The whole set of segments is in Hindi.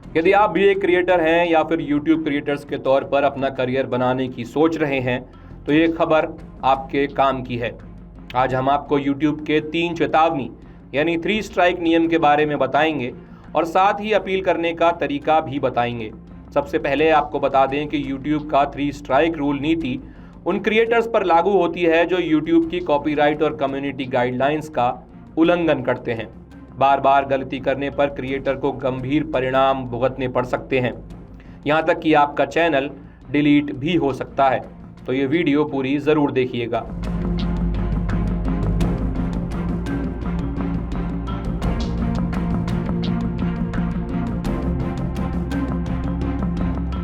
यदि आप भी एक क्रिएटर हैं या फिर यूट्यूब क्रिएटर्स के तौर पर अपना करियर बनाने की सोच रहे हैं तो ये खबर आपके काम की है। आज हम आपको यूट्यूब के 3 चेतावनी यानी 3 स्ट्राइक नियम के बारे में बताएंगे और साथ ही अपील करने का तरीका भी बताएंगे। सबसे पहले आपको बता दें कि यूट्यूब का 3 स्ट्राइक रूल नीति उन क्रिएटर्स पर लागू होती है जो यूट्यूब की कॉपीराइट और कम्युनिटी गाइडलाइंस का उल्लंघन करते हैं। बार बार गलती करने पर क्रिएटर को गंभीर परिणाम भुगतने पड़ सकते हैं, यहाँ तक कि आपका चैनल डिलीट भी हो सकता है। तो ये वीडियो पूरी जरूर देखिएगा।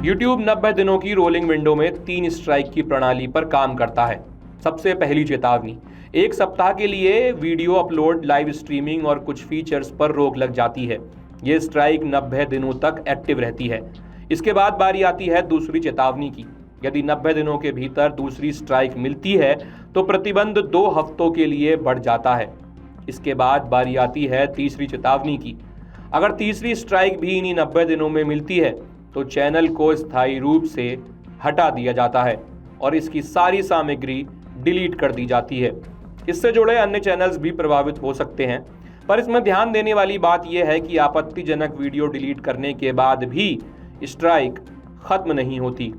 YouTube 90 दिनों की रोलिंग विंडो में 3 स्ट्राइक की प्रणाली पर काम करता है। सबसे पहली चेतावनी, 1 सप्ताह के लिए वीडियो अपलोड, लाइव स्ट्रीमिंग और कुछ फीचर्स पर रोक लग जाती है। ये स्ट्राइक 90 दिनों तक एक्टिव रहती है। इसके बाद बारी आती है दूसरी चेतावनी की। यदि 90 दिनों के भीतर दूसरी स्ट्राइक मिलती है तो प्रतिबंध 2 हफ्तों के लिए बढ़ जाता है। इसके बाद बारी आती है तीसरी चेतावनी की। अगर तीसरी स्ट्राइक भी इन्हीं 90 दिनों में मिलती है तो चैनल को स्थायी रूप से हटा दिया जाता है और इसकी सारी सामग्री डिलीट कर दी जाती है। इससे जुड़े अन्य चैनल्स भी प्रभावित हो सकते हैं, पर इसमें ध्यान देने वाली बात यह है कि आपत्तिजनक वीडियो डिलीट करने के बाद भी स्ट्राइक खत्म नहीं होती।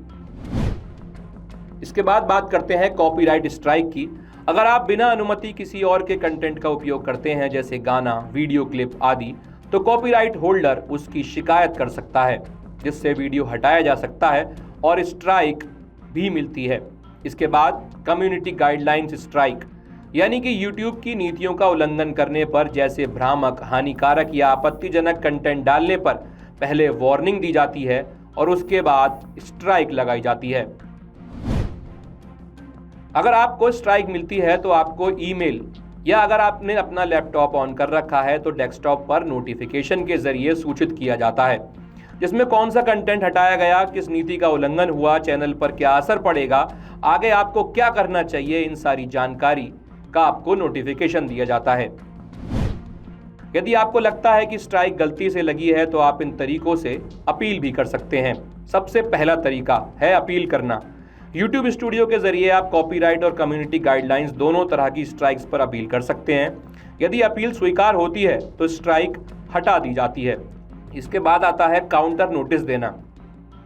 इसके बाद बात करते हैं कॉपीराइट स्ट्राइक की। अगर आप बिना अनुमति किसी और के कंटेंट का उपयोग करते हैं, जैसे गाना, वीडियो क्लिप आदि, तो कॉपीराइट होल्डर उसकी शिकायत कर सकता है, जिससे वीडियो हटाया जा सकता है और स्ट्राइक भी मिलती है। इसके बाद कम्युनिटी गाइडलाइंस स्ट्राइक, यानी कि YouTube की नीतियों का उल्लंघन करने पर, जैसे भ्रामक, हानिकारक या आपत्तिजनक कंटेंट डालने पर पहले वार्निंग दी जाती है और उसके बाद स्ट्राइक लगाई जाती है। अगर आपको स्ट्राइक मिलती है तो आपको ईमेल या अगर आपने अपना लैपटॉप ऑन कर रखा है तो डेस्कटॉप पर नोटिफिकेशन के जरिए सूचित किया जाता है, जिसमें कौन सा कंटेंट हटाया गया, किस नीति का उल्लंघन हुआ, चैनल पर क्या असर पड़ेगा, आगे आपको क्या करना चाहिए, इन सारी जानकारी का आपको नोटिफिकेशन दिया जाता है। यदि आपको लगता है कि स्ट्राइक गलती से लगी है तो आप इन तरीकों से अपील भी कर सकते हैं। सबसे पहला तरीका है अपील करना। YouTube स्टूडियो के जरिए आप कॉपीराइट और कम्युनिटी गाइडलाइंस दोनों तरह की स्ट्राइक्स पर अपील कर सकते हैं। यदि अपील स्वीकार होती है तो स्ट्राइक हटा दी जाती है। इसके बाद आता है काउंटर नोटिस देना,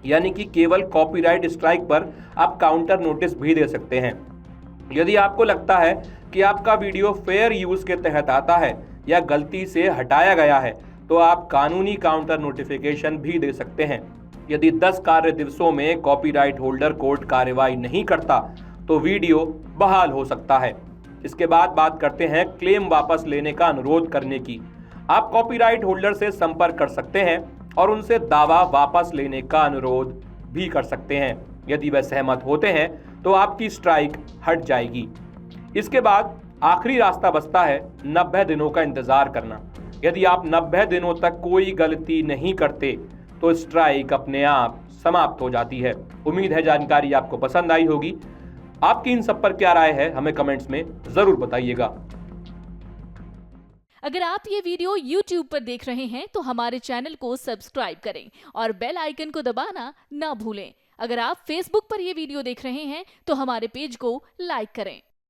यानी कि केवल कॉपीराइट स्ट्राइक पर आप काउंटर नोटिस भी दे सकते हैं। यदि आपको लगता है कि आपका वीडियो फेयर यूज के तहत आता है या गलती से हटाया गया है तो आप कानूनी काउंटर नोटिफिकेशन भी दे सकते हैं। यदि 10 कार्य दिवसों में कॉपीराइट होल्डर कोर्ट कार्रवाई नहीं करता तो वीडियो बहाल हो सकता है। इसके बाद बात करते हैं क्लेम वापस लेने का अनुरोध करने की। आप कॉपीराइट होल्डर से संपर्क कर सकते हैं और उनसे दावा वापस लेने का अनुरोध भी कर सकते हैं। यदि वह सहमत होते हैं तो आपकी स्ट्राइक हट जाएगी। इसके बाद आखिरी रास्ता बचता है 90 दिनों का इंतजार करना। यदि आप 90 दिनों तक कोई गलती नहीं करते तो स्ट्राइक अपने आप समाप्त हो जाती है। उम्मीद है जानकारी आपको पसंद आई होगी। आपकी इन सब पर क्या राय है हमें कमेंट्स में जरूर बताइएगा। अगर आप ये वीडियो YouTube पर देख रहे हैं तो हमारे चैनल को सब्सक्राइब करें और बेल आइकन को दबाना ना भूलें। अगर आप Facebook पर ये वीडियो देख रहे हैं तो हमारे पेज को लाइक करें।